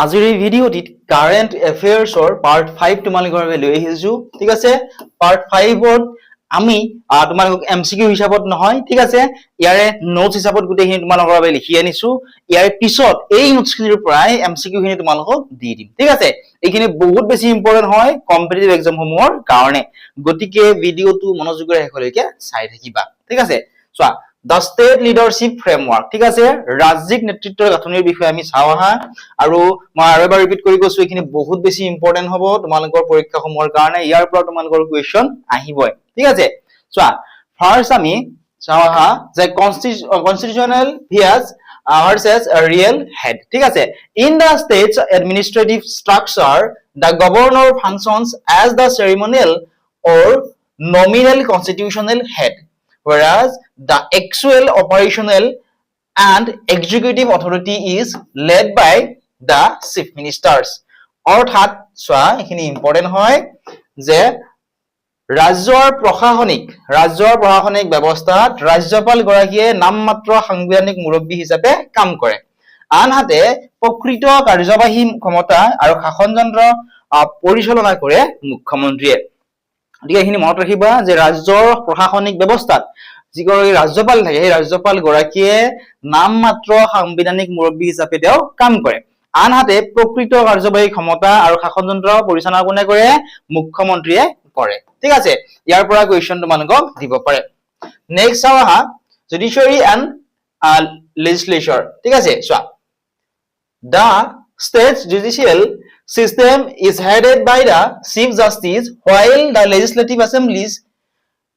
আজিৰ এই ভিডিঅ'টিত current এফেয়াৰ্ছৰ part 5 তোমালোকৰ বাবে লৈ আহিছো ঠিক আছে পাৰ্ট 5ত আমি তোমালোকক এমসিকিউ হিচাপত নহয় ঠিক আছে ইয়াৰে নোটছ হিচাপত গুটেখিনি তোমালোকৰ বাবে লিখি আনিছো ইয়াৰ পিছত এই নোটছখিনিৰ পৰাই এমসিকিউ খিনি তোমালোকক দি দিম ঠিক আছে এইখিনি বহুত বেছি ইম্পৰ্টেন্ট হয় কম্পিটিটিভ এক্সাম সমূহৰ কাৰণে গতিকে ভিডিঅ'টো মনোযোগেৰে শেষলৈকে চাই থাকিবা ঠিক আছে চোৱা The State Leadership Framework ঠিক আছে ৰাজ্যিক নেতৃত্বৰ গাঁথনিৰ বিষয়ে আমি চাও আহা আৰু মই আৰু এবাৰ ৰিপিট কৰি কৈছো এইখিনি বহুত বেছি ইম্পৰ্টেন্ট হ'ব তোমালোকৰ পৰীক্ষা সমূহৰ কাৰণে ইয়াৰ পৰা তোমালোকৰ কোৱেশ্চন আহিবই ঠিক আছে চোৱা ফাৰ্স্ট আমি চাও আহা যে constitutional bias versus a real head ঠিক আছে in the state's administrative structure the governor functions as the ceremonial or nominal constitutional head whereas the actual operational and executive authority is led by the chief ministers অৰ্থাৎ চোৱা এখিনি important হয় যে ৰাজ্যৰ প্ৰশাসনিক ব্যৱস্থাত ৰাজ্যপাল গৰাকীয়ে নামমাত্ৰ সাংবিধানিক মুৰব্বী হিচাপে কাম কৰে আনহাতে প্ৰকৃত কাৰ্যবাহী ক্ষমতা আৰু শাসনযন্ত্ৰ পৰিচালনা কৰে মুখ্যমন্ত্ৰীয়ে গতিকে এখিনি মনত ৰাখিবা যে ৰাজ্যৰ প্ৰশাসনিক ব্যৱস্থাত যিগৰাকী ৰাজ্যপাল থাকে সেই ৰাজ্যপাল গৰাকীয়ে নামমাত্ৰ সাংবিধানিক মুৰব্বী হিচাপে তেওঁ কাম কৰে আনহাতে প্ৰকৃত কাৰ্যবাহী ক্ষমতা আৰু শাসনযন্ত্ৰ পৰিচালনা কোনে কৰে মুখ্যমন্ত্ৰীয়ে কৰে ঠিক আছে ইয়াৰ পৰা কোৱেশ্চন তোমালোকক দিব পাৰে নেক্সট চাও আহা জুডিশিয়াৰী এণ্ড legislature ঠিক আছে চোৱা The state judicial system is headed by the Chief Justice while the legislative assemblies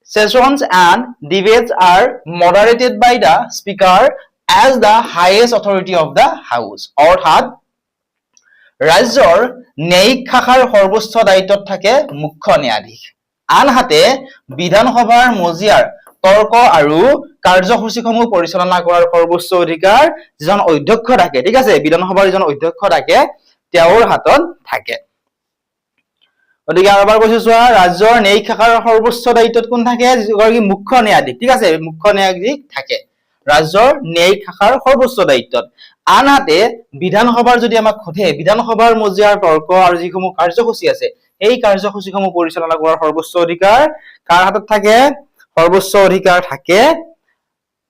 sessions and debates are moderated by the speaker as the highest authority of the house অৰ্থাৎ ৰাজ্যৰ ন্যায়িক শাখাৰ সৰ্বোচ্চ দায়িত্বত থাকে মুখ্য ন্যায়াধীশ আনহাতে বিধানসভাৰ মজিয়াৰ তৰ্ক আৰু কাৰ্যসূচীসমূহ পৰিচালনা কৰাৰ সৰ্বোচ্চ অধিকাৰ যিজন অধ্যক্ষ থাকে ঠিক আছে বিধানসভাৰ যিজন অধ্যক্ষ থাকে তেওঁৰ হাতত থাকে গতিকে আৰু এবাৰ কৈছো চোৱা ৰাজ্যৰ ন্যায়িক শাখাৰ সৰ্বোচ্চ দায়িত্বত কোন থাকে যিগৰাকী মুখ্য ন্যায়াধীশ ঠিক আছে মুখ্য ন্যায়াধীশ থাকে ৰাজ্যৰ ন্যায়িক শাখাৰ সৰ্বোচ্চ দায়িত্বত আনহাতে বিধানসভাৰ যদি আমাক সোধে বিধানসভাৰ মজিয়াৰ তৰ্ক আৰু যিসমূহ কাৰ্যসূচী আছে এই কাৰ্যসূচীসমূহ পৰিচালনা কৰাৰ সৰ্বোচ্চ অধিকাৰ কাৰ হাতত থাকে সৰ্বোচ্চ অধিকাৰ থাকে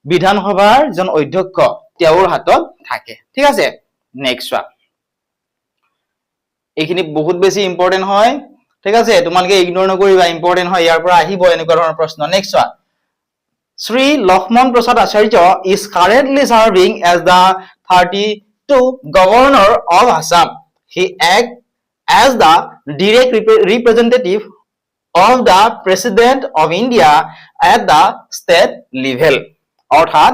বিধানসভাৰ যিজন অধ্যক্ষ তেওঁৰ হাতত থাকে ঠিক আছে নেক্সট চোৱা এইখিনি বহুত বেছি ইম্পৰ্টেন্ট হয় ঠিক আছে তোমালোকে ইগনোৰ নকৰিবা ইম্পৰ্টেন্ট হয় ইয়াৰ পৰা আহিব এনেকুৱা ধৰণৰ প্ৰশ্ন নেক্সট চোৱা Sri Lakshman Prasad Acharya is currently serving as the 32nd Governor of Assam. He acts as the direct representative of the President of India at the state level. অৰ্থাৎ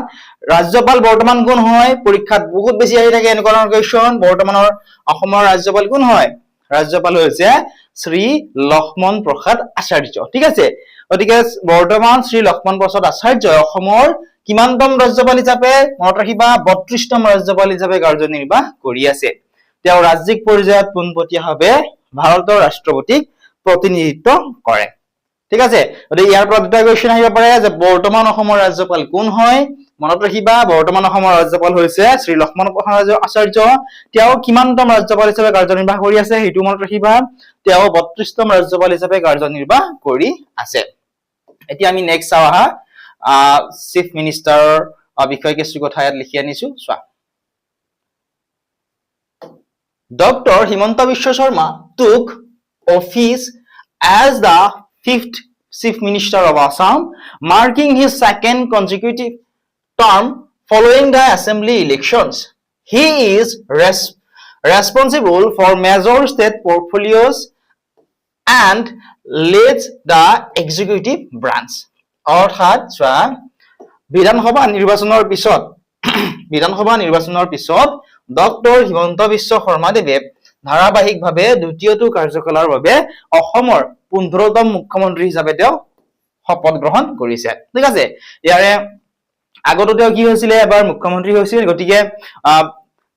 ৰাজ্যপাল বৰ্তমান কোন হয় পৰীক্ষাত বহুত বেছি আহি থাকে এনেকুৱা ধৰণৰ কোৱেশ্চন বৰ্তমানৰ অসমৰ ৰাজ্যপাল কোন হয় ৰাজ্যপাল হৈছে শ্ৰী লক্ষ্মণ প্ৰসাদ আচাৰ্য ঠিক আছে গতিকে বৰ্তমান শ্ৰী লক্ষ্মণ প্ৰসাদ আচাৰ্য অসমৰ কিমানতম ৰাজ্যপাল হিচাপে মনত ৰাখিবা 32তম ৰাজ্যপাল হিচাপে কাৰ্যনিৰ্বাহ কৰি আছে তেওঁ ৰাজ্যিক পৰ্যায়ত পোনপটীয়াভাৱে ভাৰতৰ ৰাষ্ট্ৰপতিক প্ৰতিনিধিত্ব কৰে ঠিক আছে গতিকে ইয়াৰ পৰা দুটা কোৱেশ্চন আহিব পাৰে যে বৰ্তমান অসমৰ ৰাজ্যপাল কোন হয় মনত ৰাখিবা বৰ্তমান অসমৰ ৰাজ্যপাল হৈছে শ্ৰী লক্ষ্মণ প্ৰসাদ আচাৰ্য তেওঁ কিমানতম ৰাজ্যপাল হিচাপে কাৰ্যনিৰ্বাহ কৰি আছে হেতু মনত ৰাখিবা তেওঁ 32তম ৰাজ্যপাল হিচাপে কাৰ্যনিৰ্বাহ কৰি আছে এতিয়া আমি নেক্সট চাও আহা চিফ মিনিষ্টাৰৰ বিষয়ে কিছু কথা ইয়াত লিখি আনিছো চোৱা Dr. Himanta Biswa Sharma took office as the 5th Chief Minister of Assam, marking his second consecutive term following the assembly elections. He is responsible for major state portfolios and leads the executive branch. অৰ্থাৎ চোৱা বিধানসভা নিৰ্বাচনৰ পিছত doctor Himanta Biswa Sarma দেৱে ধাৰাবাহিকভাৱে দ্বিতীয়টো কাৰ্যকালৰ বাবে অসমৰ 15তম মুখ্যমন্ত্ৰী হিচাপে তেওঁ শপত গ্ৰহণ কৰিছে ঠিক আছে ইয়াৰে আগতে তেওঁ কি হৈছিল এবাৰ মুখ্যমন্ত্ৰী হৈছিল গতিকে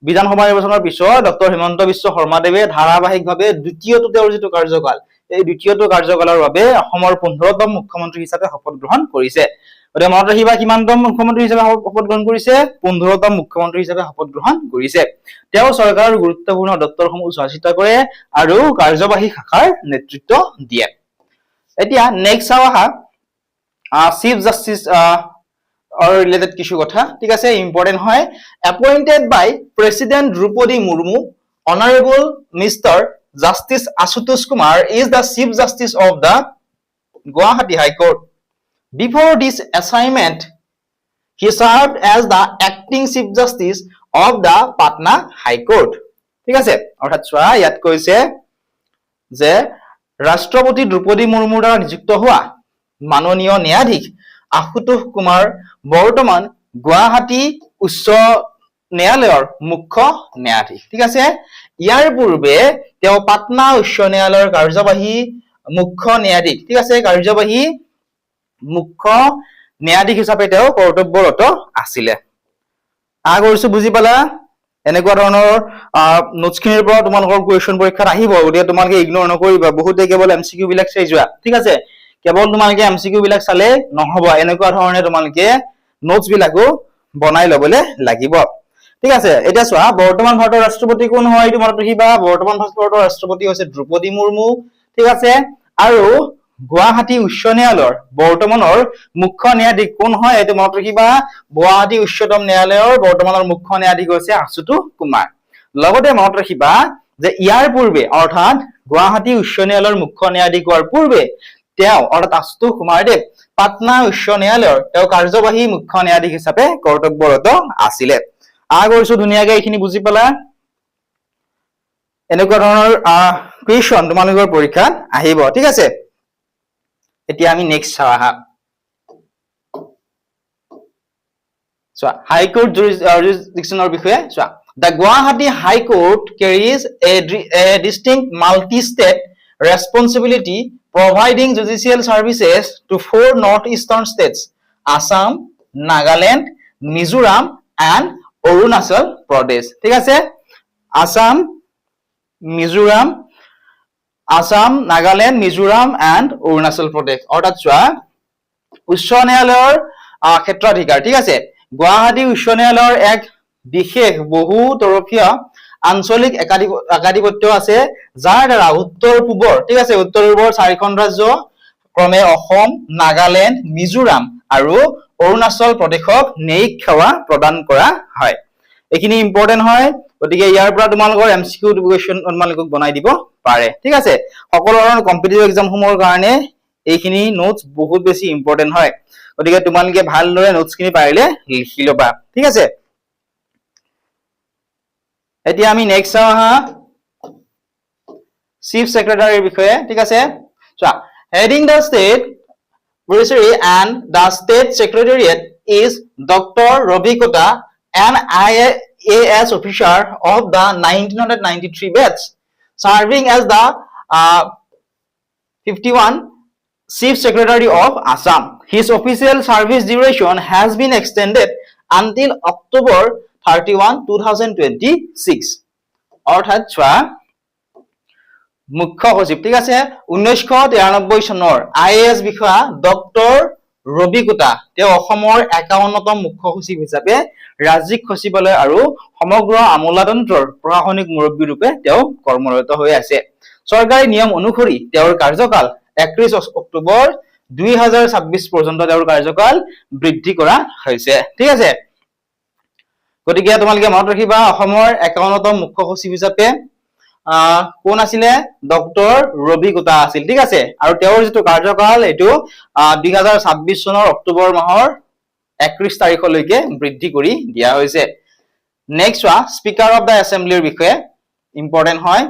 বিধানসভা নিৰ্বাচনৰ পিছত ডক্টৰ হিমন্ত বিশ্ব শৰ্মা দেৱে ধাৰাবাহিকভাৱে দ্বিতীয়টো তেওঁৰ যিটো কাৰ্যকাল এই দ্বিতীয়টো কাৰ্যকালৰ বাবে অসমৰ 15তম মুখ্যমন্ত্ৰী হিচাপে শপত গ্ৰহণ কৰিছে গতিকে মনত ৰাখিবা কিমানতম মুখ্যমন্ত্ৰী হিচাপে শপত গ্ৰহণ কৰিছে 15তম মুখ্যমন্ত্ৰী হিচাপে শপত গ্ৰহণ কৰিছে তেওঁ চৰকাৰৰ গুৰুত্বপূৰ্ণ দপ্তৰসমূহ চোৱা চিতা কৰে আৰু কাৰ্যবাহী শাখাৰ নেতৃত্ব দিয়ে এতিয়া নেক্সট চাও আহা চিফ জাস্টিস or related কিছু কথা ঠিক আছে ইম্পর্টেন্ট হয় appointed by president Drupadi Murmu honorable Mr. Justice Ashutosh Kumar is the chief justice of the Guwahati High Court before this assignment he served as the acting chief justice of the Patna High Court ঠিক আছে অর্থাৎ চোৱা ইয়াত কৈছে যে ৰাষ্ট্ৰপতি দ্ৰৌপদী মুৰ্মুৰ দ্বাৰা নিযুক্ত হোৱা মাননীয় ন্যায়াধীশ আশুতোষ কুমাৰ বৰ্তমান গুৱাহাটী উচ্চ ন্যায়ালয়ৰ মুখ্য ন্যায়াধীশ ঠিক আছে ইয়াৰ পূৰ্বে তেওঁ পাটনা উচ্চ ন্যায়ালয়ৰ কাৰ্যবাহী মুখ্য ন্যায়াধীশ ঠিক আছে কাৰ্যবাহী মুখ্য ন্যায়াধীশ হিচাপে তেওঁ কৰ্তব্যৰত আছিল আগৰছো বুজি পালা এনেকুৱা ধৰণৰ নোটছখিনিৰ পৰা তোমালোকৰ কোৱেশ্চন পৰীক্ষাত আহিব গতিকে তোমালোকে ইগনোৰ নকৰিবা বহুতে কেৱল এমসিকিউ বিলাক চাই যোৱা ঠিক আছে কেৱল তোমালোকে এমসিকিউ বিলাক চালে নহব এনেকুৱা ধৰণে তোমালোকে নোটছ বিলাকো বনাই লবলৈ লাগিব ঠিক আছে এতিয়া চোৱা বৰ্তমান ভাৰতৰ ৰাষ্ট্ৰপতি কোন হয় এইটো মনত ৰাখিবা বৰ্তমান ভাৰতৰ ৰাষ্ট্ৰপতি হৈছে দ্ৰৌপদী মুৰ্মু ঠিক আছে আৰু গুৱাহাটী উচ্চ ন্যায়ালয়ৰ বৰ্তমানৰ মুখ্য ন্যায়াধীশ কোন হয় এইটো মনত ৰাখিবা গুৱাহাটী উচ্চতম ন্যায়ালয়ৰ বৰ্তমানৰ মুখ্য ন্যায়াধীশ হৈছে আশুতোষ কুমাৰ লগতে মনত ৰাখিবা যে ইয়াৰ পূৰ্বে অৰ্থাৎ গুৱাহাটী উচ্চ ন্যায়ালয়ৰ মুখ্য ন্যায়াধীশ হোৱাৰ পূৰ্বে তেওঁ অৰ্থাৎ আশুতোষ কুমাৰদেৱ পাটনা উচ্চ ন্যায়ালয়ৰ তেওঁ কাৰ্যবাহী মুখ্য ন্যায়াধীশ হিচাপে কৰ্তব্যৰত আছিল আগৰছো ধুনীয়াকৈ এইখিনি বুজি পালা এনেকুৱা ধৰণৰ কুৱেশ্চন তোমালোকৰ পৰীক্ষাত আহিব ঠিক আছে এতিয়া আমি নেক্সট চাও আহা চোৱা হাই কোৰ্ট জুৰিসডিকচনৰ বিষয়ে চোৱা The Guwahati High Court carries a distinct multi-state responsibility providing judicial services to 4 northeastern states Assam, Nagaland, Mizoram and Arunachal Pradesh ঠিক আছে Assam, Nagaland, Mizoram and Arunachal Pradesh অৰ্থাৎ চোৱা উচ্চ ন্যায়ালয়ৰ ক্ষেত্ৰাধিকাৰ ঠিক আছে গুৱাহাটী উচ্চ ন্যায়ালয়ৰ এক বিশেষ বহু তৰফীয়া আঞ্চলিক একাধিপত্য আছে যাৰ দ্বাৰা উত্তৰ পূবৰ ঠিক আছে উত্তৰ পূবৰ 4খন ৰাজ্য ক্ৰমে অসম নাগালেণ্ড মিজোৰাম আৰু অৰুণাচল প্ৰদেশক ন্যায়িক সেৱা প্ৰদান কৰা হয় এইখিনি ইম্পৰ্টেন্ট হয় গতিকে ইয়াৰ পৰা তোমালোকৰ এমসিকিউ কুৱেশ্চন তোমালোকক বনাই দিব পাৰে ঠিক আছে সকলো ধৰণৰ কম্পিটিটিভ এক্সাম সমূহৰ কাৰণে এইখিনি নোটছ বহুত বেছি ইম্পৰ্টেন্ট হয় গতিকে তোমালোকে ভালদৰে নোটছখিনি পাৰিলে লিখি লবা ঠিক আছে এতিয়া আমি নেক্সট চাও আহা চিফ সেক্ৰেটাৰীৰ বিষয়ে ঠিক আছে চোৱা heading the state treasury and the state secretariat is Dr. Ravi Kota an IAS officer of the 1993 batch serving as the 51 Chief Secretary of Assam. His official service duration has been extended until October 31, 2026. অৰ্থাৎ চোৱা মুখ্য সচিব ঠিক আছে 1993 চনৰ IAS বিষয়া doctor Ravi quota তেওঁ অসমৰ 51তম মুখ্য সচিব হিচাপে ৰাজ্যিক সচিবালয় আৰু সমগ্ৰ আমোলাতন্ত্ৰৰ প্ৰশাসনিক মুৰব্বী ৰূপে তেওঁ কৰ্মৰত হৈ আছে চৰকাৰী নিয়ম অনুসৰি তেওঁৰ কাৰ্যকাল 31 অক্টোবৰ 2026 পৰ্যন্ত তেওঁৰ কাৰ্যকাল বৃদ্ধি কৰা হৈছে ঠিক আছে গতিকে তোমালোকে মনত ৰাখিবা অসমৰ 51তম মুখ্য সচিব হিচাপে কোন আছিলে ডক্টৰ ৰবি কোটা আছিল ঠিক আছে আৰু তেওঁৰ যেটো কাৰ্যকাল এটো 2026 চনৰ অক্টোবৰ মাহৰ 31 তাৰিখলৈকে বৃদ্ধি কৰি দিয়া হৈছে নেক্সট স্পিকাৰ অফ দা এছেম্বলিৰ বিষয়ে ইম্পৰ্টেন্ট হয়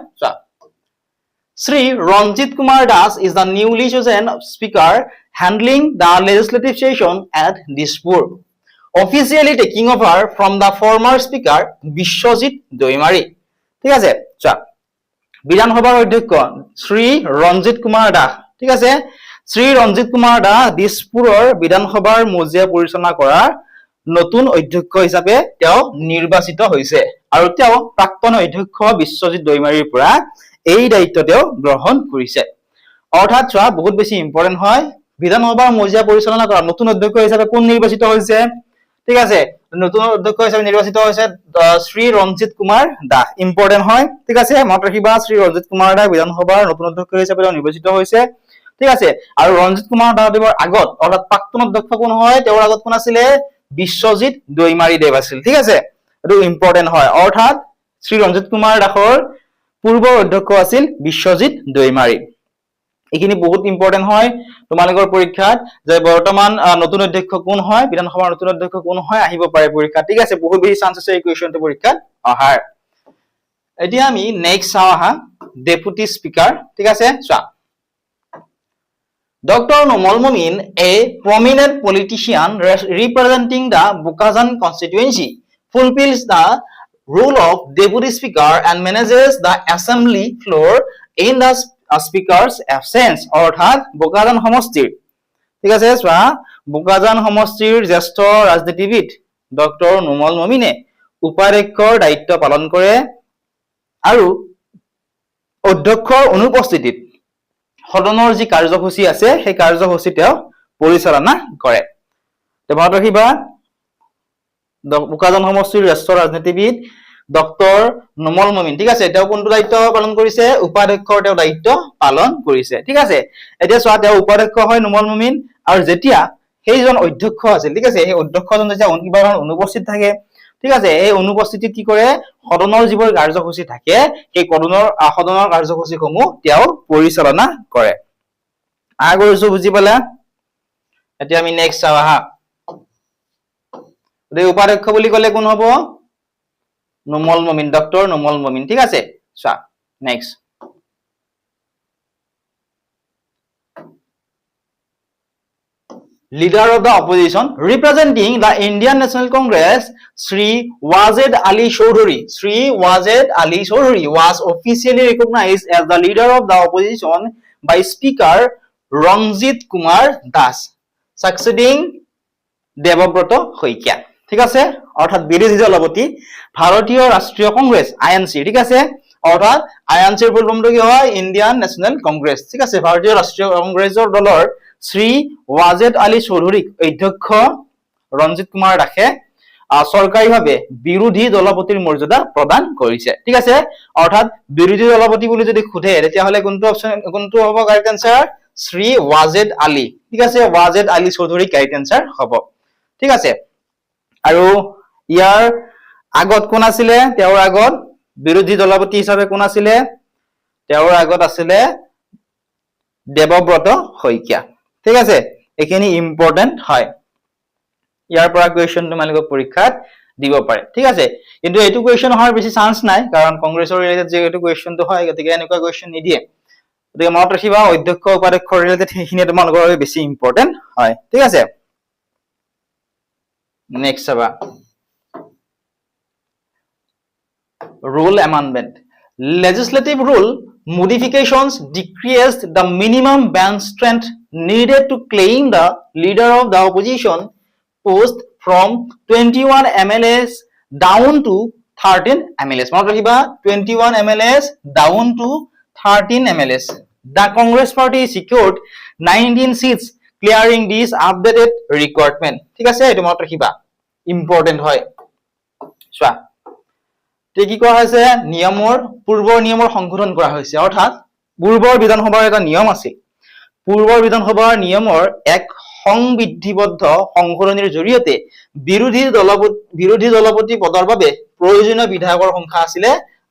Sri Ranjit Kumar Das is the newly chosen speaker handling the legislative session at Dispur officially taking over from the former speaker Bishwajit Doimari ঠিক আছে চা বিধানসভাৰ অধ্যক্ষ শ্ৰী ৰঞ্জিত কুমাৰ দাস ঠিক আছে শ্ৰী ৰঞ্জিত কুমাৰ দাস দিছপুৰৰ বিধানসভাৰ মজিয়া পৰিচালনা কৰাৰ নতুন অধ্যক্ষ হিচাপে তেওঁ নিৰ্বাচিত হৈছে আৰু তেওঁ প্ৰাক্তন অধ্যক্ষ বিশ্বজিত দৈমাৰীৰ পৰা এই দায়িত্ব তেওঁ গ্ৰহণ কৰিছে অৰ্থাৎ চোৱা বহুত বেছি ইম্পৰ্টেন্ট হয় বিধানসভাৰ মজিয়া পৰিচালনা কৰা নতুন অধ্যক্ষ হিচাপে কোন নিৰ্বাচিত হৈছে ঠিক আছে নতুন অধ্যক্ষ হিচাপে নিৰ্বাচিত হৈছে শ্ৰী ৰঞ্জিত কুমাৰ দাস ইম্পৰ্টেন্ট হয় ঠিক আছে মনত ৰাখিবা শ্ৰী ৰঞ্জিত কুমাৰ দাস বিধানসভাৰ নতুন অধ্যক্ষ হিচাপে নিৰ্বাচিত হৈছে ঠিক আছে আৰু ৰঞ্জিত কুমাৰ দাসদেৱৰ আগত অৰ্থাৎ প্ৰাক্তন অধ্যক্ষ কোন হয় তেওঁৰ আগত কোন আছিল বিশ্বজিৎ দৈমাৰী দেৱ আছিল ঠিক আছে এটো ইম্পৰ্টেন্ট হয় অৰ্থাৎ শ্ৰী ৰঞ্জিত কুমাৰ দাসৰ পূৰ্বৰ অধ্যক্ষ আছিল বিশ্বজিৎ দৈমাৰী এখিনি বহুত ইম্পৰ্টেন্ট হয় তোমালোকৰ পৰীক্ষাত যে বৰ্তমান নতুন অধ্যক্ষ কোন হয় বিধানসভাৰ নতুন অধ্যক্ষ কোন হয় আহিব পাৰে পৰীক্ষা ঠিক আছে বহুত বেছি চান্স আছে এই কোৱেশ্চনটো পৰীক্ষাত অহাৰ এতিয়া আমি নেক্সট চাও আহা ডেপুটি স্পিকাৰ ঠিক আছে চোৱা Dr. Nomal Momin, a prominent politician representing the Bukazan constituency, fulfills the role of deputy speaker and manages the assembly floor in the speaker's absence. অৰ্থাৎ Bukazan সমষ্টিৰ ঠিক আছে চোৱা Bukazan সমষ্টিৰ জ্যেষ্ঠ ৰাজনীতিবিদ ডক্টৰ নোমল মমিনে উপাধ্যক্ষৰ দায়িত্ব পালন কৰে আৰু অধ্যক্ষৰ অনুপস্থিতিত সদনৰ যি কাৰ্যসূচী আছে সেই কাৰ্যসূচী তেওঁ পৰিচালনা কৰে মনত ৰাখিবা বোকাজান সমষ্টিৰ জ্যেষ্ঠ ৰাজনীতিবিদ ডক্টৰ নোমল মমিন ঠিক আছে তেওঁ কোনটো দায়িত্ব পালন কৰিছে উপাধ্যক্ষৰ তেওঁ দায়িত্ব পালন কৰিছে ঠিক আছে এতিয়া চোৱা তেওঁ উপাধ্যক্ষ হয় নোমল মমিন আৰু যেতিয়া সেইজন অধ্যক্ষ আছিল ঠিক আছে এই অধ্যক্ষজন যেতিয়া কিবা অনুপস্থিত থাকে ঠিক আছে এই অনুপস্থিতিত কি কৰে সদনৰ যিবোৰ কাৰ্যসূচী থাকে সেই সদনৰ কাৰ্যসূচীসমূহ তেওঁ পৰিচালনা কৰে আগৰছো বুজি পালা এতিয়া আমি নেক্সট চাও হা এই উপাধ্যক্ষ বুলি ক'লে কোন হ'ব নোমল মমিন ডক্টৰ নোমল মমিন ঠিক আছে চোৱা next Leader of the opposition representing the Indian National Congress, Sri Wajed Ali Chaudhary. Sri Wajed Ali Chaudhary was officially recognized as the leader of the opposition by Speaker Ranjit Kumar Das, succeeding Debabrata Hoikia. ঠিক আছে অর্থাৎ বিরোধী দলপতি ভারতীয় রাষ্ট্রীয় Congress INC ঠিক আছে অর্থাৎ আইএনসিৰ ফুল ফৰ্মটো কি হয় ইন্ডিয়ান ন্যাশনাল কংগ্ৰেস ঠিক আছে ভাৰতীয় ৰাষ্ট্ৰীয় কংগ্ৰেসৰ দলৰ শ্ৰী ৱাজেদ আলী চৌধুৰীক অধ্যক্ষ ৰঞ্জিত কুমাৰ দাসে সৰকাৰীভাৱে বিৰোধী দলপতিৰ মৰ্যাদা প্ৰদান কৰিছে ঠিক আছে অৰ্থাৎ বিৰোধী দলপতি বুলি যদি খুধে তেতিয়া হলে কোনটো হ'ব কাৰেক্ট আনসাৰ শ্ৰী ৱাজেদ আলী ঠিক আছে ৱাজেদ আলী চৌধুৰী কাৰেক্ট আনসাৰ হ'ব ঠিক আছে আৰু ইয়াৰ আগত কোন আছিল তেওঁৰ আগত বিৰোধী দলপতি হিচাপে কোন আছিল তেওঁৰ আগত আছিল দেবব্ৰত শইকীয়া ঠিক আছে এখিনি ইম্পৰ্টেন্ট হয় ইয়াৰ পৰা কোৱেশ্চন তোমালোকৰ পৰীক্ষাত দিব পাৰে ঠিক আছে কিন্তু এটো কোৱেশ্চন হোৱাৰ বেছি চান্স নাই কাৰণ কংগ্ৰেছৰ ৰিলেটেড যে এটো কোৱেশ্চনটো হয় গতিকে এনেকুৱা কোৱেশ্চন নিদিয়ে গতিকে মনত ৰাখিবা অধ্যক্ষ উপাধ্যক্ষৰ ৰিলেটেড সেইখিনি তোমালোকৰ বাবে বেছি ইম্পৰ্টেন্ট হয় ঠিক আছে নেক্সট চাবা rule amendment legislative rule modifications decreased the minimum bench strength needed to claim the leader of the opposition post from 21 MLAs down to 13 MLAs মনত ৰাখিবা 21 MLAs down to 13 MLAs the Congress party secured 19 seats clearing these updated requirement ঠিক আছে এটো মনত ৰাখিবা important হয় চোৱা কি কোৱা হৈছে পূৰ্বৰ নিয়মৰ সংশোধন কৰা হৈছে অৰ্থাৎ পূৰ্বৰ বিধানসভাৰ এটা নিয়ম আছিল পূৰ্বৰ বিধানসভাৰ নিয়মৰ এক সংবিধিবদ্ধ সংশোধনীৰ জৰিয়তে বিৰোধী দলপতি পদৰ বাবে প্ৰয়োজনীয় বিধায়কৰ সংখ্যা আছিল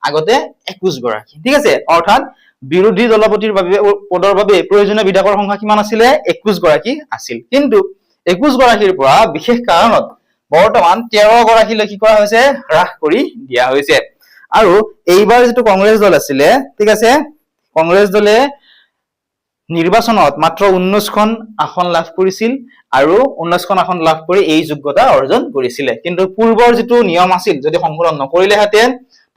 আগতে 21 গৰাকী ঠিক আছে অৰ্থাৎ বিৰোধী দলপতিৰ বাবে পদৰ বাবে প্ৰয়োজনীয় বিধায়কৰ সংখ্যা কিমান আছিল 21 গৰাকী আছিল কিন্তু 21 গৰাকীৰ পৰা বিশেষ কাৰণত বৰ্তমান 13 গৰাকীলৈ কি কৰা হৈছে হ্ৰাস কৰি দিয়া হৈছে আৰু এইবাৰ যেটো কংগ্ৰেছ দল আছিল ঠিক আছে কংগ্ৰেছ দলে নিৰ্বাচনত মাত্ৰ 19খন আসন লাভ কৰিছিল আৰু 19খন আসন লাভ কৰি এই যোগ্যতা অৰ্জন কৰিছিল কিন্তু পূৰ্বৰ যেটো নিয়ম আছিল যদি সংশোধন নকৰিলে হেতেন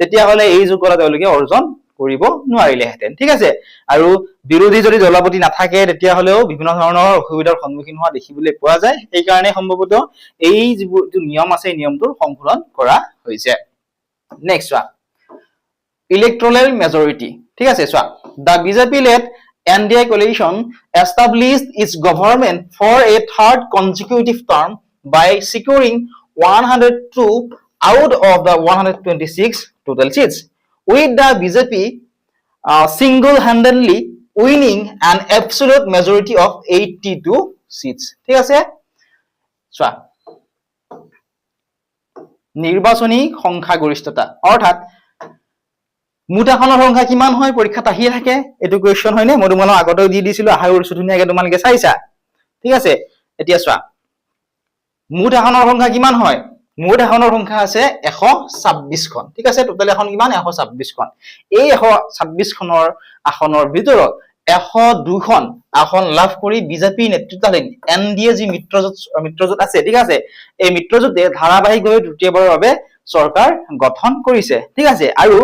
তেতিয়া হলে এই যোগ্যতা তেওঁলোকে অৰ্জন কৰিব নোৱাৰিলে হেতেন ঠিক আছে আৰু বিৰোধী যদি দলপতি নাথাকে তেতিয়া হলেও বিভিন্ন ধৰণৰ অসুবিধাৰ সন্মুখীন হোৱা দেখিবলৈ পোৱা যায় এই কাৰণে সম্ভৱত এই যে নিয়ম আছে এই নিয়মটোৰ সংশোধন কৰা হৈছে নেক্সট ইলেক্ট্ৰল মেজৰিটি ঠিক আছে চোৱা the BJP led NDA coalition established its government for a third consecutive term by securing 102 out of the 126 total seats, with the BJP single-handedly winning an absolute majority of 82 seats. ঠিক আছে চোৱা নিৰ্বাচনী সংখ্যাগৰিষ্ঠতা অৰ্থাৎ মুঠ আসনৰ সংখ্যা কিমান হয় পৰীক্ষাত আহিয়ে থাকে এটো কোৱেশ্চন হয়নে মই তোমালোকক আগতেও দি দিছিলো আশা কৰিছো ধুনীয়াকৈ তোমালোকে চাইছা ঠিক আছে এতিয়া চোৱা মুঠ আসনৰ সংখ্যা কিমান হয় মুঠ আসনৰ সংখ্যা আছে 126 খন ঠিক আছে টোটাল এখন কিমান 126 খন এই 126 খনৰ আসনৰ ভিতৰত 102 খন আসন লাভ কৰি বিজেপি নেতৃত্বাধীন এনডিএ যি মিত্ৰজোঁট আছে ঠিক আছে এই মিত্ৰজোঁটে ধাৰাবাহিকভাৱে তৃতীয়বাৰৰ বাবে চৰকাৰ গঠন কৰিছে ঠিক আছে আৰু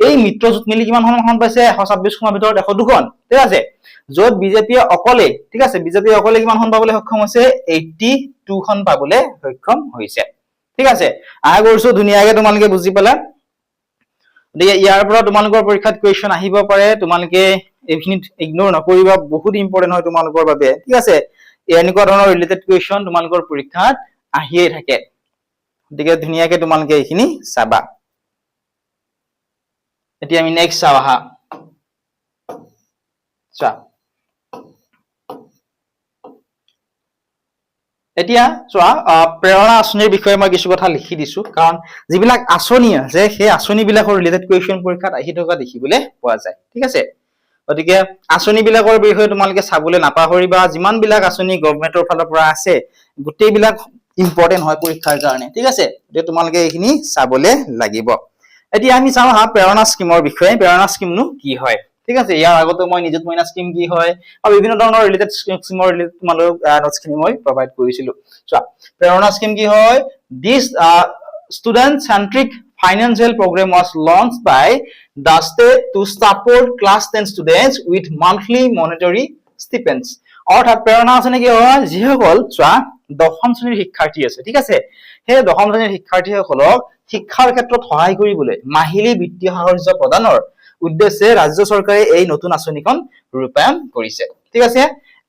এই মিত্ৰজোঁট মিলি কিমান খন পাইছে 126 খনৰ ভিতৰত 102 খন ঠিক আছে যত বিজেপি অকলে ঠিক আছে বিজেপি অকলে কিমান খন পাবলৈ সক্ষম হৈছে 82 খন পাবলৈ সক্ষম হৈছে ঠিক আছে আশা কৰিছো ধুনীয়াকৈ তোমালোকে বুজি পালা গতিকে ইয়াৰ পৰা তোমালোকৰ পৰীক্ষাত কোৱেশ্চন আহিব পাৰে তোমালোকে এইখিনিত ইগনোৰ নকৰিবা বহুত ইম্পৰ্টেন্ট হয় তোমালোকৰ বাবে ঠিক আছে এনেকুৱা ধৰণৰ ৰিলেটেড কোৱেশ্চন তোমালোকৰ পৰীক্ষাত আহিয়ে থাকে গতিকে ধুনীয়াকৈ তোমালোকে এইখিনি চাবা এতিয়া আমি নেক্সট চাও আহা চোৱা এতিয়া চোৱা প্ৰেৰণা আঁচনিৰ বিষয়ে মই কিছু কথা লিখি দিছো কাৰণ যিবিলাক আঁচনি আছে সেই আঁচনি বিলাকৰ ৰিলেটেড কোৱেশ্চন পৰীক্ষাত আহি থকা দেখিবলৈ পোৱা যায় ঠিক আছে গতিকে আঁচনি বিলাকৰ বিষয়ে তোমালোকে চাবলৈ নাপাহৰিবা যিমান বিলাক আঁচনি গভৰ্ণমেণ্টৰ ফালৰ পৰা আছে গোটেই বিলাক ইম্পৰ্টেন্ট হয় পৰীক্ষাৰ কাৰণে ঠিক আছে এতিয়া তোমালোকে এইখিনি চাবলৈ লাগিব এতিয়া আমি চাওঁ হা প্ৰেৰণা স্কিমৰ বিষয়ে প্ৰেৰণা স্কিমনো কি হয় ঠিক আছে ইয়াৰ আগতে মই নিযুত মইনা স্কিম কি হয় আৰু বিভিন্ন ধৰণৰ ৰিলেটেড স্কিমৰ ৰিলেটেড তোমালোক নোটছখিনি মই প্ৰভাইড কৰিছিলো চোৱা প্ৰেৰণা স্কিম কি হয় this student centric financial program was launched by the state to support class 10 students with monthly monetary stipends অৰ্থাৎ প্ৰেৰণা আঁচনি কি হয় যিসকল চোৱা দশম শ্ৰেণীৰ শিক্ষাৰ্থী আছে ঠিক আছে সেই দশম শ্ৰেণীৰ শিক্ষাৰ্থীসকলক শিক্ষাৰ ক্ষেত্ৰত সহায় কৰিবলৈ মাহিলী বিত্তীয় সাহায্য প্ৰদানৰ উদ্দেশ্যে ৰাজ্য চৰকাৰে এই নতুন আঁচনিখন ৰূপায়ণ কৰিছে ঠিক আছে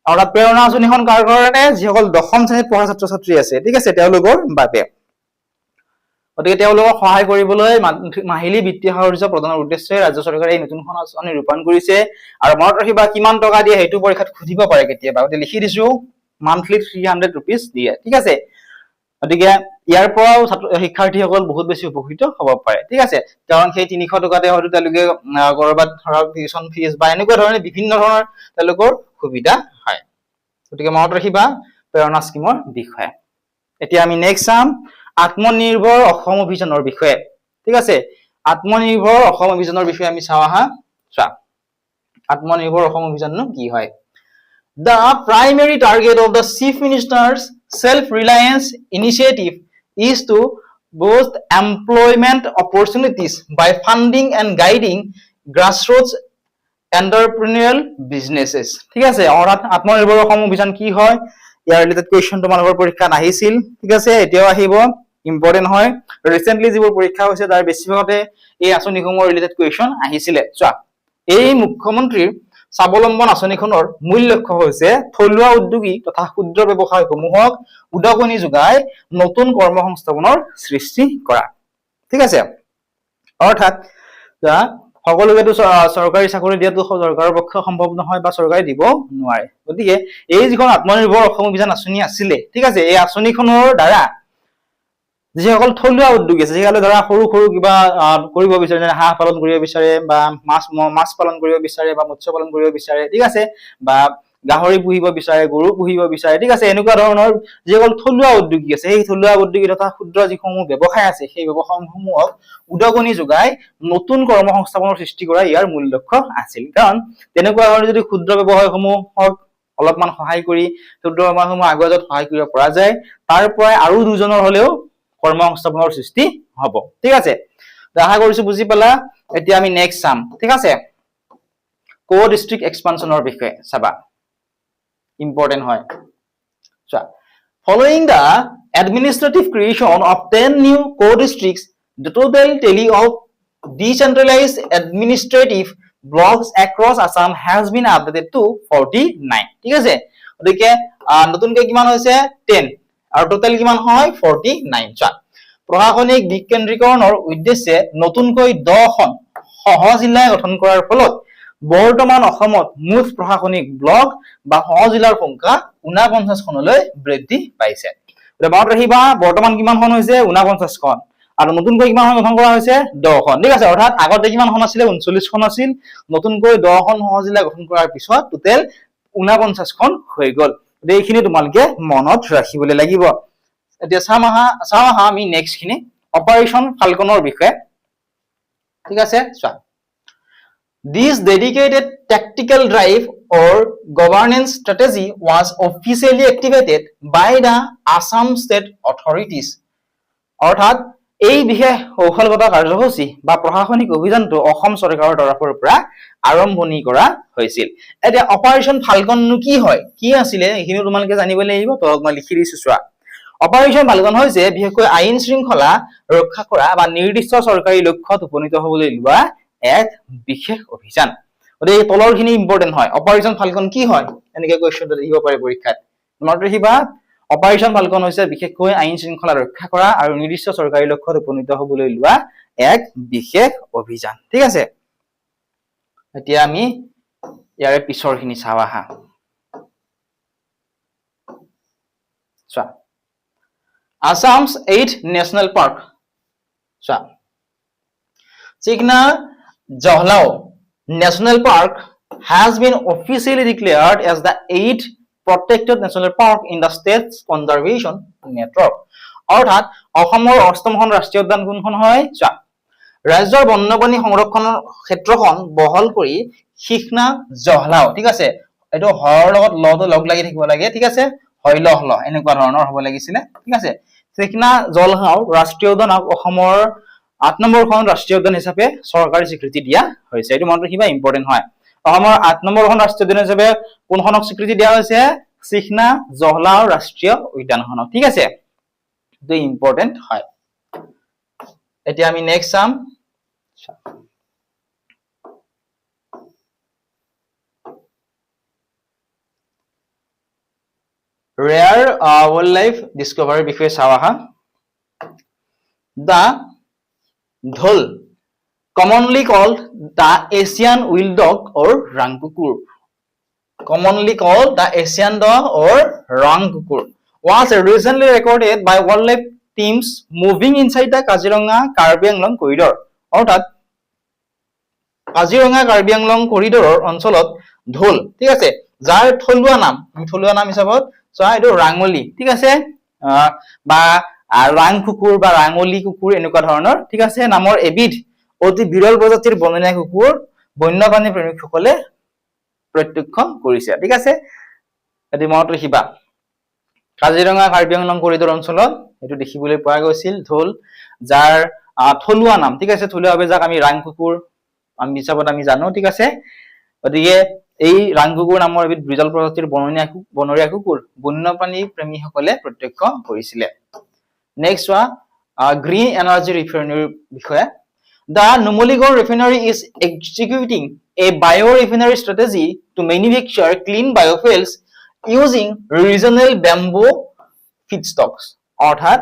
অৰ্থাৎ প্ৰেৰণা আঁচনিখন কাৰ কাৰণে যিসকল দশম শ্ৰেণীত পঢ়া ছাত্ৰ-ছাত্ৰী আছে ঠিক আছে তেওঁলোকৰ বাবে গতিকে তেওঁলোকক সহায় কৰিবলৈ মাহিলী বিত্তীয় সাহায্য প্ৰদানৰ উদ্দেশ্যে ৰাজ্য চৰকাৰে এই নতুনখন আঁচনি ৰূপায়ণ কৰিছে আৰু মনত ৰাখিবা কিমান টকা দিয়ে সেইটো পৰীক্ষাত সুধিব পাৰে কেতিয়াবা গতিকে লিখি দিছো মান্থলি 300 rupees দিয়ে ঠিক আছে গতিকে ইয়াৰ পৰাও শিক্ষাৰ্থীসকল বহুত বেছি উপকৃত হ'ব পাৰে ঠিক আছে কাৰণ সেই 300 টকাতে হয়তো তেওঁলোকে কৰবাত ধৰক টিউচন ফিজ বা এনেকুৱা ধৰণে বিভিন্ন ধৰণৰ তেওঁলোকৰ সুবিধা হয় গতিকে মনত ৰাখিবা প্ৰেৰণা স্কিমৰ বিষয়ে এতিয়া আমি নেক্সট চাম আত্মনিৰ্ভৰ অসম অভিযানৰ বিষয়ে ঠিক আছে আত্মনিৰ্ভৰ অসম অভিযানৰ বিষয়ে আমি চাওঁ আহা চোৱা আত্মনিৰ্ভৰ অসম অভিযাননো কি হয় The primary target of the Chief Minister's self-reliance initiative is to boost employment opportunities by funding and guiding grassroots entrepreneurial businesses. ঠিক আছে অৰ্থাৎ আত্মনিৰ্ভৰ অসম অভিযান কি হয় ইয়াৰ ৰিলেটেড কোৱেশ্চন তোমালোকৰ পৰীক্ষাত আহিছিল ঠিক আছে এতিয়াও আহিব ইম্পৰ্টেন্ট হয় ৰিসেন্টলি যিবোৰ পৰীক্ষা হৈছে তাৰ বেছিভাগতে এই আঁচনিসমূহৰ ৰিলেটেড কোৱেশ্চন আহিছিলে চোৱা এই মুখ্যমন্ত্ৰীৰ স্বাৱলম্বন আঁচনিখনৰ মূল লক্ষ্য হৈছে থলুৱা উদ্যোগী তথা ক্ষুদ্ৰ ব্যৱসায়সমূহক উদগনি যোগাই নতুন কৰ্মসংস্থাপনৰ সৃষ্টি কৰা ঠিক আছে অৰ্থাৎ সকলোকেতো চৰকাৰী চাকৰি দিয়াটো চৰকাৰৰ পক্ষে সম্ভৱ নহয় বা চৰকাৰে দিব নোৱাৰে গতিকে এই যিখন আত্মনিৰ্ভৰ অসম অভিযান আঁচনি আছিলে ঠিক আছে এই আঁচনিখনৰ দ্বাৰা যিসকল থলুৱা উদ্যোগী আছে যিসকলে ধৰা সৰু সৰু কিবা কৰিব বিচাৰে যেনে হাঁহ পালন কৰিব বিচাৰে বা মাছ পালন কৰিব বিচাৰে বা মৎস্য পালন কৰিব বিচাৰে ঠিক আছে বা গাহৰি পুহিব বিচাৰে গৰু পুহিব বিচাৰে ঠিক আছে এনেকুৱা ধৰণৰ যিসকল থলুৱা উদ্যোগী আছে সেই থলুৱা উদ্যোগী তথা ক্ষুদ্ৰ যিসমূহ ব্যৱসায় আছে সেই ব্যৱসায়সমূহক উদগনি যোগাই নতুন কৰ্মসংস্থাপনৰ সৃষ্টি কৰা ইয়াৰ মূল লক্ষ্য আছিল কাৰণ তেনেকুৱা ধৰণৰ যদি ক্ষুদ্ৰ ব্যৱসায়সমূহক অলপমান সহায় কৰি ক্ষুদ্ৰ ব্যৱসায়সমূহ আগুৱাই যোৱাত সহায় কৰিব পৰা যায় তাৰ পৰাই আৰু দুজনৰ হলেও কৰ্মসংস্থাপনৰ সৃষ্টি হ'ব ঠিক আছে আশা কৰিছো বুজি পালা এতিয়া আমি নেক্সট চাম ঠিক আছে কো ডিস্ট্ৰিক্ট এক্সপানশনৰ বিষয়ে চাবা ইম্পৰ্টেন্ট হয় চোৱা following the administrative creation of 10 new co-districts the total tally of decentralized administrative blocks across Assam has been updated to 49 ঠিক আছে গতিকে নতুনকৈ কিমান হৈছে 10 আৰু টোটাল কিমান হয় 49 চা প্ৰশাসনিক বিকেন্দ্ৰীকৰণৰ উদ্দেশ্যে নতুনকৈ 10খন সহ জিলা গঠন কৰাৰ ফলত বৰ্তমান অসমত মুঠ প্ৰশাসনিক ব্লক বা সহ জিলাৰ সংখ্যা 49 খনলৈ বৃদ্ধি পাইছে এতিয়া মনত ৰাখিবা বৰ্তমান কিমানখন হৈছে 49 খন আৰু নতুনকৈ কিমানখন গঠন কৰা হৈছে 10 খন ঠিক আছে অৰ্থাৎ আগতে কিমানখন আছিল 39 খন আছিল নতুনকৈ 10 খন সহ জিলা গঠন কৰাৰ পিছত টোটাল 49 খন হৈ গল এইখিনি তোমালকে মনত ৰাখিবলৈ লাগিব এতিয়া চামাহা আমি নেক্সট খিনি অপাৰেশন ফাল্কনৰ বিষয়ে ঠিক আছে চোৱা This dedicated tactical drive or governance strategy was officially activated by the Assam state authorities. অৰ্থাৎ এই বিশেষ কৌশলগত কাৰ্যসূচী বা প্ৰশাসনিক অভিযানটো অসম চৰকাৰৰ তৰফৰ পৰা আৰম্ভণি কৰা হৈছিল এতিয়া অপাৰেশন ফাল্কন কি হয় কি আছিল এইখিনি তোমালোকে জানিব লাগিব তো মই লিখি দিছো চোৱা অপাৰেশন ফাল্কন হৈছে বিশেষকৈ আইন শৃংখলা ৰক্ষা কৰা বা নিৰ্দিষ্ট চৰকাৰী লক্ষ্যত উপনীত হ'বলৈ লোৱা এক বিশেষ অভিযান গতিকে এই তলৰখিনি ইম্পৰ্টেন্ট হয় অপাৰেশন ফাল্কন কি হয় এনেকৈ কোৱেশ্চনটো আহিব পাৰে পৰীক্ষাত মনত ৰাখিবা অপাৰেশন ফাল্কন হৈছে বিশেষকৈ আইন শৃংখলা ৰক্ষা কৰা আৰু নিৰ্দিষ্ট চৰকাৰী লক্ষ্যত উপনীত হ'বলৈ লোৱা এক বিশেষ অভিযান ঠিক আছে এতিয়া আমি ইয়াৰে পিছৰখিনি চাওঁ আহা চোৱা Assam's 8 national park চোৱা Chikna Jahlao National Park has been officially declared as the 8th protected national park in the state's conservation network. অৰ্থাৎ অসমৰ 8খন ৰাষ্ট্ৰীয় উদ্যান কোনখন হয় চোৱা ৰাজ্যৰ বন্যপ্ৰাণী সংৰক্ষণৰ ক্ষেত্ৰখন বহল কৰি শিখনা জহলাও ঠিক আছে এটো হৰৰ লগত লটো লগ লাগি থাকিব লাগে ঠিক আছে হৈলহল এনেকুৱা ধৰণৰ হ'ব লাগিছিল ঠিক আছে শিখনা জলহাও ৰাষ্ট্ৰীয় উদ্যান অসমৰ 8 নম্বৰখন ৰাষ্ট্ৰীয় উদ্যান হিচাপে চৰকাৰী স্বীকৃতি দিয়া হৈছে এটো মনত ৰাখিবা ইম্পৰ্টেন্ট হয় অসমৰ 8 নম্বৰখন ৰাষ্ট্ৰীয় উদ্যান হিচাপে কোনখনক স্বীকৃতি দিয়া হৈছে শিখনা জহলাও ৰাষ্ট্ৰীয় উদ্যানখনক ঠিক আছে এটো ইম্পৰ্টেন্ট হয় এতিয়া আমি নেক্সট চাম rare wildlife discovery বিষয়ে চাও আহা the dhol commonly called the Asian wild dog or rangkukur commonly called the Asian dog or rangkukur was recently recorded by wildlife teams moving inside the Kaziranga Karbi Anglong corridor অৰ্থাৎ কাজিৰঙা কাৰ্বি আংলং কৰিডৰৰ অঞ্চলত ঢোল ঠিক আছে যাৰ থলুৱা নাম হিচাপত চোৱা এটো ৰাঙলি ঠিক আছে বা ৰাং কুকুৰ বা ৰাঙলি কুকুৰ এনেকুৱা ধৰণৰ ঠিক আছে নামৰ এবিধ অতি বিৰল প্ৰজাতিৰ বননীয়া কুকুৰ বন্যপ্ৰাণী প্ৰেমীসকলে প্ৰত্যক্ষ কৰিছে ঠিক আছে এটি মনত ৰাখিবা কাজিৰঙা কাৰ্বি আংলং কৰিডৰ অঞ্চলত এটো দেখিবলৈ পোৱা গৈছিল ঢোল যাৰ থলুৱা নাম ঠিক আছে থলুৱাভাৱে যাক আমি ৰাং কুকুৰ আমি হিচাপত আমি জানো ঠিক আছে গতিকে এই ৰাং কুকুৰ নামৰ এবিধ বিৰল প্ৰজাতিৰ বনৰীয়া কুকুৰ বন্যপ্ৰাণী প্ৰেমীসকলে প্ৰত্যক্ষ কৰিছিল নেক্সট গ্ৰীণ এনাৰ্জি ৰিফাইনাৰী বিষয়ে The Numaligarh refinery is executing a biorefinery strategy to manufacture clean biofuels using regional bamboo feedstocks. অৰ্থাৎ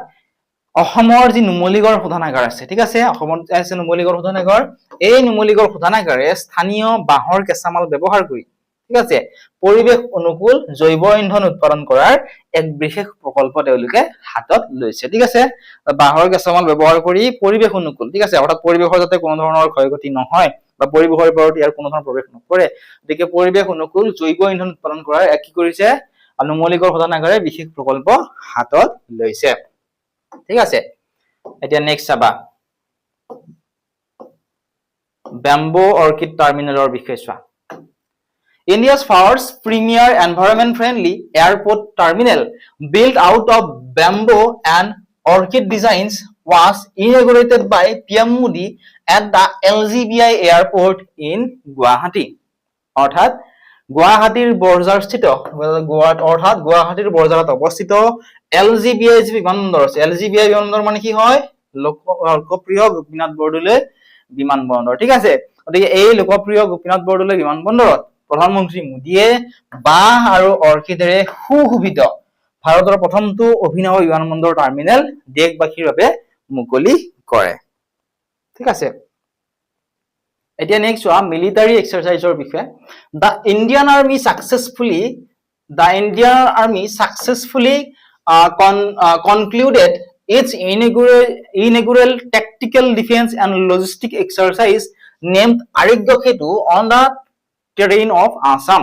অসমৰ যি নুমলীগড় শোধনাগাৰ আছে ঠিক আছে অসমত আছে নুমলীগড় শোধনাগাৰ এই নুমলীগড় শোধনাগাৰে স্থানীয় বাঁহৰ কেঁচামাল ব্যৱহাৰ কৰি ঠিক আছে পৰিবেশ অনুকূল জৈৱ ইন্ধন উৎপাদন কৰাৰ এক বিশেষ প্ৰকল্প তেওঁলোকে হাতত লৈছে ঠিক আছে বাঁহৰ কেঁচামাল ব্যৱহাৰ কৰি পৰিবেশ অনুকূল ঠিক আছে অৰ্থাৎ পৰিবেশৰ যাতে কোনো ধৰণৰ ক্ষয়ক্ষতি নহয় বা পৰিবেশৰ ওপৰত ইয়াৰ কোনো ধৰণৰ প্ৰভাৱ নপৰে গতিকে পৰিবেশ অনুকূল জৈৱ ইন্ধন উৎপাদন কৰাৰ এক কি কৰিছে নুমলীগড় শোধনাগাৰে বিশেষ প্ৰকল্প হাতত লৈছে ঠিক আছে এতিয়া নেক্সট চাবা ব্যাম্বো অৰ্কিড টাৰ্মিনেলৰ বিষয়ে চোৱা India's first premier environment-friendly airport terminal built out of bamboo and orchid designs was inaugurated by PM Modi at the LGBI airport in Guwahati. অৰ্থাৎ গুৱাহাটীৰ বৰজাৰস্থিত অৰ্থাৎ গুৱাহাটীৰ বৰজাৰত অৱস্থিত LGBI বিমানবন্দৰ আছে LGBI বিমানবন্দৰ মানে কি হয় লোকপ্ৰিয় গোপীনাথ বৰদলৈ বিমানবন্দৰ ঠিক আছে গতিকে এই লোকপ্ৰিয় গোপীনাথ বৰদলৈ বিমানবন্দৰত প্ৰধানমন্ত্ৰী মোদীয়ে বাঁহ আৰু অৰ্কিডেৰে সুশোভিত ভাৰতৰ প্ৰথমটো অভিনৱ বিমানবন্দৰ টাৰ্মিনেল দেশবাসীৰ বাবে মুকলি কৰে। ঠিক আছে, এতিয়া নেক্সট চোৱা মিলিটাৰী এক্সাৰচাইজৰ বিষয়ে। The Indian Army successfully concluded its inaugural tactical defense and logistic exercise named Arogya Setu on the terrain of Assam.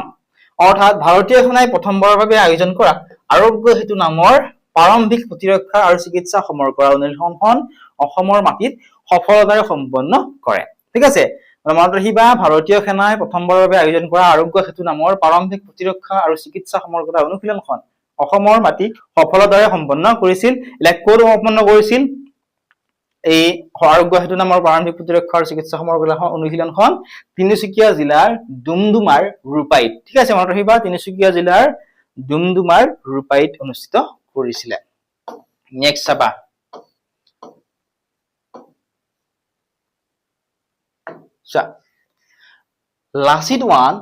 অৰ্থাৎ ভাৰতীয় সেনাই প্ৰথমবাৰৰ বাবে আয়োজন কৰা আৰোগ্য সেতু নামৰ প্ৰাৰম্ভিক প্ৰতিৰক্ষা আৰু চিকিৎসা সমৰ কৰা অনুশীলনখন অসমৰ মাটিত সফলতাৰে সম্পন্ন কৰে। ঠিক আছে, মনত ৰাখিবা ভাৰতীয় সেনাই প্ৰথমবাৰৰ বাবে আয়োজন কৰা আৰোগ্য সেতু নামৰ প্ৰাৰম্ভিক প্ৰতিৰক্ষা আৰু চিকিৎসা সমৰ কৰা অনুশীলনখন অসমৰ মাটিত সফলতাৰে সম্পন্ন কৰিছিল। ক'ত সম্পন্ন কৰিছিল এই আৰোগ্য সেতু নামৰ প্ৰাৰম্ভিক প্ৰতিৰক্ষা আৰু চিকিৎসা সমৰ অনুশীলনখন? তিনিচুকীয়া জিলাৰ ডুমডুমাৰ ৰূপাইত। ঠিক আছে, মনত ৰাখিবা তিনিচুকীয়া জিলাৰ ডুমডুমাৰ ৰূপাইত অনুষ্ঠিত কৰিছিলে। নেক্সট চাবা, Lasit 1